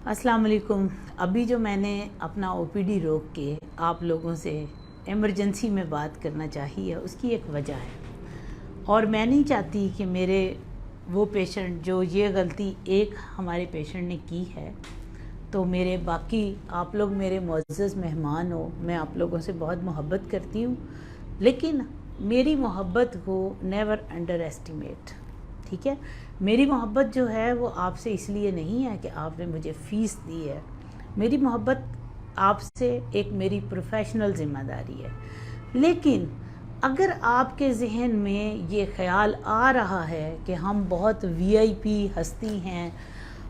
अस्सलाम वालेकुम। अभी जो मैंने अपना ओपीडी रोक के आप लोगों से इमरजेंसी में बात करना चाहिए है, उसकी एक वजह है। और मैं नहीं चाहती कि मेरे वो पेशेंट जो ये गलती एक हमारे पेशेंट ने की है, तो मेरे बाकी आप लोग मेरे मुअज़्ज़ज़ मेहमान हो, मैं आप लोगों से बहुत मोहब्बत करती हूँ, लेकिन मेरी मोहब्बत को नेवर अंडर एस्टिमेट। ठीक है, मेरी मोहब्बत जो है वो आपसे इसलिए नहीं है कि आपने मुझे फ़ीस दी है। मेरी मोहब्बत आपसे एक मेरी प्रोफेशनल ज़िम्मेदारी है। लेकिन अगर आपके ज़हन में ये ख़्याल आ रहा है कि हम बहुत वीआईपी हस्ती हैं,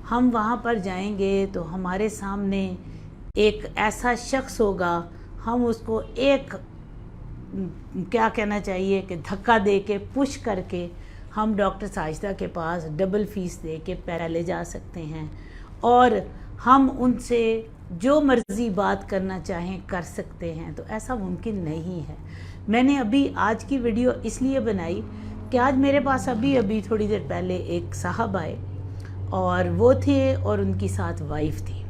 हम वहाँ पर जाएंगे तो हमारे सामने एक ऐसा शख्स होगा, हम उसको एक क्या कहना चाहिए कि धक्का दे के पुश करके हम डॉक्टर साजिदा के पास डबल फ़ीस दे के पहले जा सकते हैं और हम उनसे जो मर्ज़ी बात करना चाहें कर सकते हैं। तो ऐसा मुमकिन नहीं है। मैंने अभी आज की वीडियो इसलिए बनाई कि आज मेरे पास अभी थोड़ी देर पहले एक साहब आए और वो थे और उनकी साथ वाइफ थी।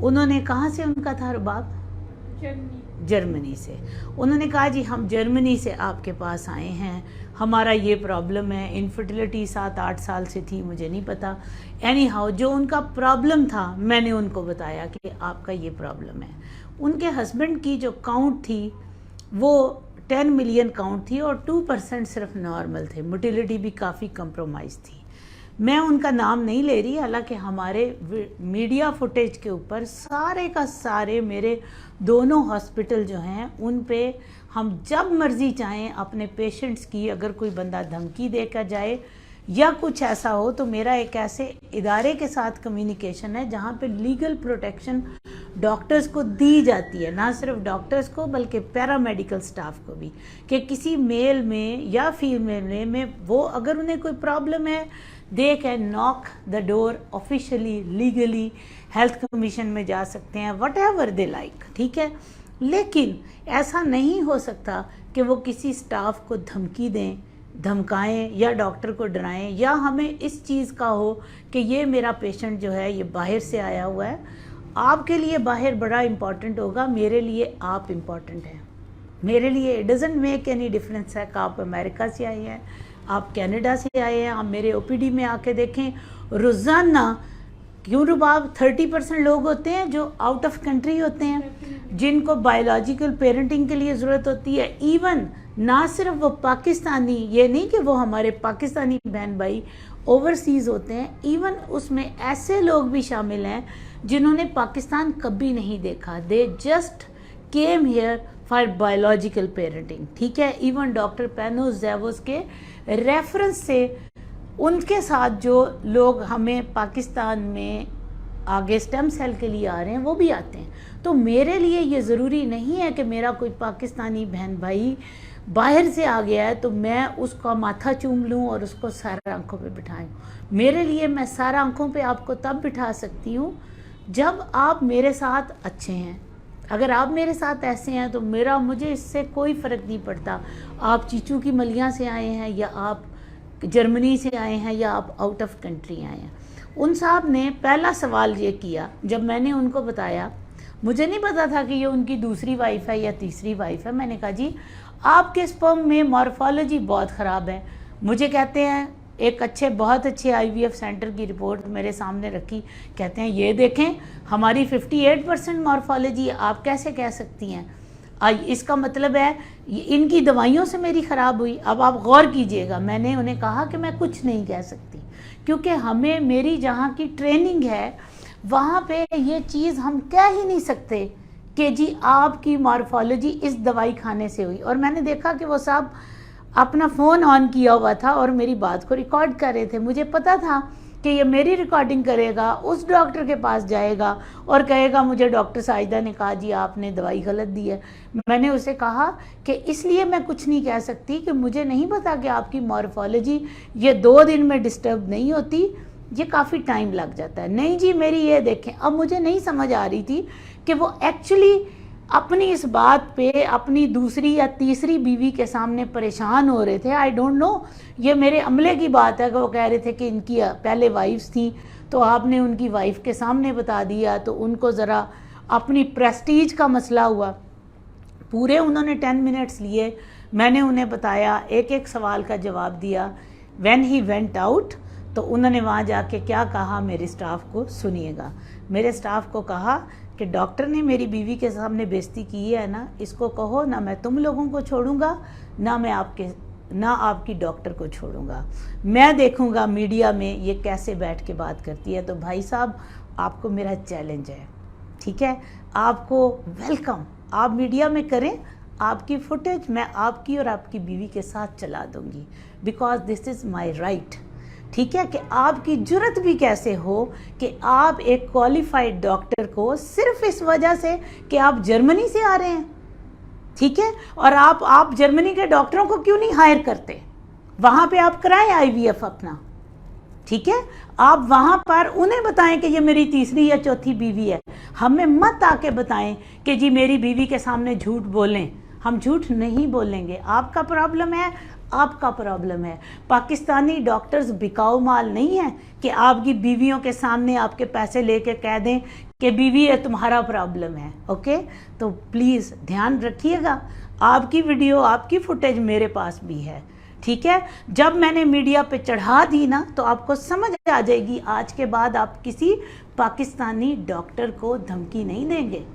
उन्होंने कहाँ से उनका था रुबाब? जर्मनी से। उन्होंने कहा जी हम जर्मनी से आपके पास आए हैं, हमारा ये प्रॉब्लम है, इनफर्टिलिटी 7-8 साल से थी, मुझे नहीं पता। एनी हाउ जो उनका प्रॉब्लम था मैंने उनको बताया कि आपका ये प्रॉब्लम है। उनके हस्बैंड की जो काउंट थी वो 10 मिलियन काउंट थी और 2% सिर्फ नॉर्मल थे, मोटिलिटी भी काफ़ी कंप्रोमाइज़ थी। मैं उनका नाम नहीं ले रही, हालांकि हमारे मीडिया फुटेज के ऊपर सारे का सारे मेरे दोनों हॉस्पिटल जो हैं उन पे हम जब मर्ज़ी चाहें अपने पेशेंट्स की, अगर कोई बंदा धमकी देकर जाए या कुछ ऐसा हो, तो मेरा एक ऐसे इदारे के साथ कम्युनिकेशन है जहाँ पे लीगल प्रोटेक्शन डॉक्टर्स को दी जाती है, ना सिर्फ डॉक्टर्स को बल्कि पैरामेडिकल स्टाफ को भी, कि किसी मेल में या फीमेल में वो अगर उन्हें कोई प्रॉब्लम है they can knock the door officially, legally, health commission में जा सकते हैं, वट एवर दे लाइक। ठीक है, लेकिन ऐसा नहीं हो सकता कि वो किसी स्टाफ को धमकी दें, धमकाएं या डॉक्टर को डराएं, या हमें इस चीज़ का हो कि ये मेरा पेशेंट जो है ये बाहर से आया हुआ है। आपके लिए बाहर बड़ा इम्पॉर्टेंट होगा, मेरे लिए आप इम्पॉर्टेंट हैं। मेरे लिए it doesn't make any difference है कि आप अमेरिका से आए हैं, आप कनाडा से आए हैं। आप मेरे ओपीडी में आके देखें, रोज़ाना क्यों रुबाब 30% लोग होते हैं जो आउट ऑफ कंट्री होते हैं, जिनको बायोलॉजिकल पेरेंटिंग के लिए ज़रूरत होती है। इवन ना सिर्फ वो पाकिस्तानी, ये नहीं कि वो हमारे पाकिस्तानी बहन भाई ओवरसीज़ होते हैं, इवन उसमें ऐसे लोग भी शामिल हैं जिन्होंने पाकिस्तान कभी नहीं देखा, they just came here for biological parenting. ठीक है, इवन डॉक्टर पैनोस ज़ेवोस के रेफरेंस से उनके साथ जो लोग हमें पाकिस्तान में आगे स्टेम सेल के लिए आ रहे हैं वो भी आते हैं। तो मेरे लिए ये ज़रूरी नहीं है कि मेरा कोई पाकिस्तानी बहन भाई बाहर से आ गया है तो मैं उसका माथा चूम लूँ और उसको सारा आंखों पे बिठाऊँ। मेरे लिए मैं सारा आंखों पे आपको तब बिठा सकती हूँ जब आप मेरे साथ अच्छे हैं। अगर आप मेरे साथ ऐसे हैं तो मुझे इससे कोई फ़र्क नहीं पड़ता आप चीचू की मलिया से आए हैं या आप जर्मनी से आए हैं या आप आउट ऑफ कंट्री आए हैं। उन साहब ने पहला सवाल ये किया जब मैंने उनको बताया, मुझे नहीं पता था कि ये उनकी दूसरी वाइफ है या तीसरी वाइफ है। मैंने कहा जी आपके स्पर्म में मॉर्फोलॉजी बहुत ख़राब है। मुझे कहते हैं एक बहुत अच्छे IVF सेंटर की रिपोर्ट मेरे सामने रखी, कहते हैं ये देखें हमारी 58% मॉर्फोलॉजी, आप कैसे कह सकती हैं? इसका मतलब है इनकी दवाइयों से मेरी ख़राब हुई। अब आप गौर कीजिएगा, मैंने उन्हें कहा कि मैं कुछ नहीं कह सकती क्योंकि हमें मेरी जहाँ की ट्रेनिंग है वहाँ पे ये चीज़ हम कह ही नहीं सकते कि जी आपकी मॉर्फोलॉजी इस दवाई खाने से हुई। और मैंने देखा कि वो साहब अपना फ़ोन ऑन किया हुआ था और मेरी बात को रिकॉर्ड कर रहे थे। मुझे पता था कि ये मेरी रिकॉर्डिंग करेगा, उस डॉक्टर के पास जाएगा और कहेगा मुझे डॉक्टर साजिदा ने कहा जी आपने दवाई गलत दी है। मैंने उसे कहा कि इसलिए मैं कुछ नहीं कह सकती कि मुझे नहीं पता कि आपकी मॉर्फोलॉजी ये 2 दिन में डिस्टर्ब नहीं होती, ये काफ़ी टाइम लग जाता है। नहीं जी मेरी ये देखें, अब मुझे नहीं समझ आ रही थी कि वो एक्चुअली अपनी इस बात पे अपनी दूसरी या तीसरी बीवी के सामने परेशान हो रहे थे। आई डोंट नो, ये मेरे अमले की बात है कि वो कह रहे थे कि इनकी पहले वाइफ्स थी तो आपने उनकी वाइफ के सामने बता दिया, तो उनको ज़रा अपनी प्रेस्टीज का मसला हुआ। पूरे उन्होंने 10 मिनट्स लिए, मैंने उन्हें बताया, एक एक सवाल का जवाब दिया। व्हेन ही वेंट आउट, तो उन्होंने वहाँ जाके क्या कहा, मेरे स्टाफ को सुनिएगा। मेरे स्टाफ को कहा कि डॉक्टर ने मेरी बीवी के सामने बेइज्जती की है ना, इसको कहो ना मैं तुम लोगों को छोड़ूंगा, ना आपकी डॉक्टर को छोड़ूंगा, मैं देखूंगा मीडिया में ये कैसे बैठ के बात करती है। तो भाई साहब, आपको मेरा चैलेंज है, ठीक है, आपको वेलकम, आप मीडिया में करें, आपकी फुटेज मैं आपकी और आपकी बीवी के साथ चला दूंगी, because this is my right. ठीक है, कि आपकी जुर्रत भी कैसे हो कि आप एक क्वालिफाइड डॉक्टर को सिर्फ इस वजह से कि आप जर्मनी से आ रहे हैं, ठीक है, और आप जर्मनी के डॉक्टरों को क्यों नहीं हायर करते, वहाँ पे आप कराएं आईवीएफ अपना, ठीक है, आप वहाँ पर उन्हें बताएं कि ये मेरी तीसरी या चौथी बीवी है। हमें मत आके बताएं कि जी मेरी बीवी के सामने झूठ बोलें, हम झूठ नहीं बोलेंगे। आपका प्रॉब्लम है, आपका प्रॉब्लम है। पाकिस्तानी डॉक्टर्स बिकाऊ माल नहीं है कि आपकी बीवियों के सामने आपके पैसे लेके कह दें कि बीवी है तुम्हारा प्रॉब्लम है। ओके, तो प्लीज़ ध्यान रखिएगा, आपकी वीडियो आपकी फुटेज मेरे पास भी है, ठीक है। जब मैंने मीडिया पे चढ़ा दी ना, तो आपको समझ आ जाएगी, आज के बाद आप किसी पाकिस्तानी डॉक्टर को धमकी नहीं देंगे,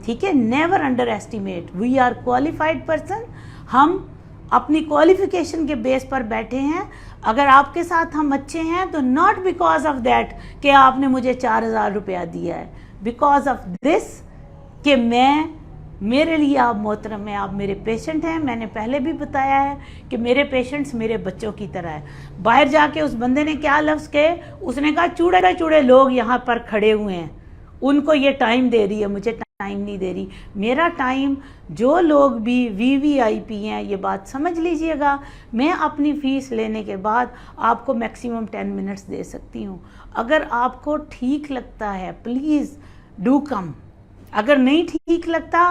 ठीक है। Never underestimate, we are qualified person, हम अपनी क्वालिफिकेशन के बेस पर बैठे हैं। अगर आपके साथ हम अच्छे हैं तो नॉट बिकॉज ऑफ दैट कि आपने मुझे 4000 रुपया दिया है, बिकॉज ऑफ दिस कि मेरे लिए आप मोहतरम हैं, आप मेरे पेशेंट हैं। मैंने पहले भी बताया है कि मेरे पेशेंट्स मेरे बच्चों की तरह है। बाहर जाके उस बंदे ने क्या लफ्ज़ कहे, उसने कहा चूड़े चूड़े लोग यहाँ पर खड़े हुए हैं, उनको ये टाइम दे रही है, मुझे टाइम नहीं दे रही। मेरा टाइम, जो लोग भी वीवीआईपी हैं, ये बात समझ लीजिएगा, मैं अपनी फ़ीस लेने के बाद आपको मैक्सिमम 10 मिनट्स दे सकती हूँ। अगर आपको ठीक लगता है प्लीज़ डू कम, अगर नहीं ठीक लगता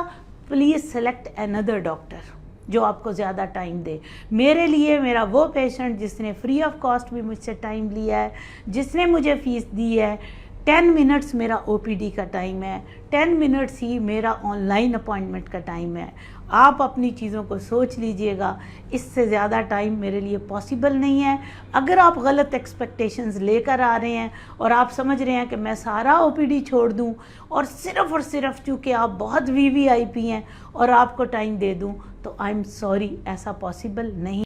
प्लीज़ सेलेक्ट अनदर डॉक्टर जो आपको ज़्यादा टाइम दे। मेरे लिए मेरा वो पेशेंट जिसने फ्री ऑफ कॉस्ट भी मुझसे टाइम लिया है, जिसने मुझे फ़ीस दी है, 10 मिनट्स मेरा ओपीडी का टाइम है, 10 मिनट्स ही मेरा ऑनलाइन अपॉइंटमेंट का टाइम है। आप अपनी चीज़ों को सोच लीजिएगा, इससे ज़्यादा टाइम मेरे लिए पॉसिबल नहीं है। अगर आप गलत एक्सपेक्टेशंस लेकर आ रहे हैं और आप समझ रहे हैं कि मैं सारा ओपीडी छोड़ दूं और सिर्फ चूँकि आप बहुत वीवीआईपी हैं और आपको टाइम दे दूं, तो आई एम सॉरी, ऐसा पॉसिबल नहीं।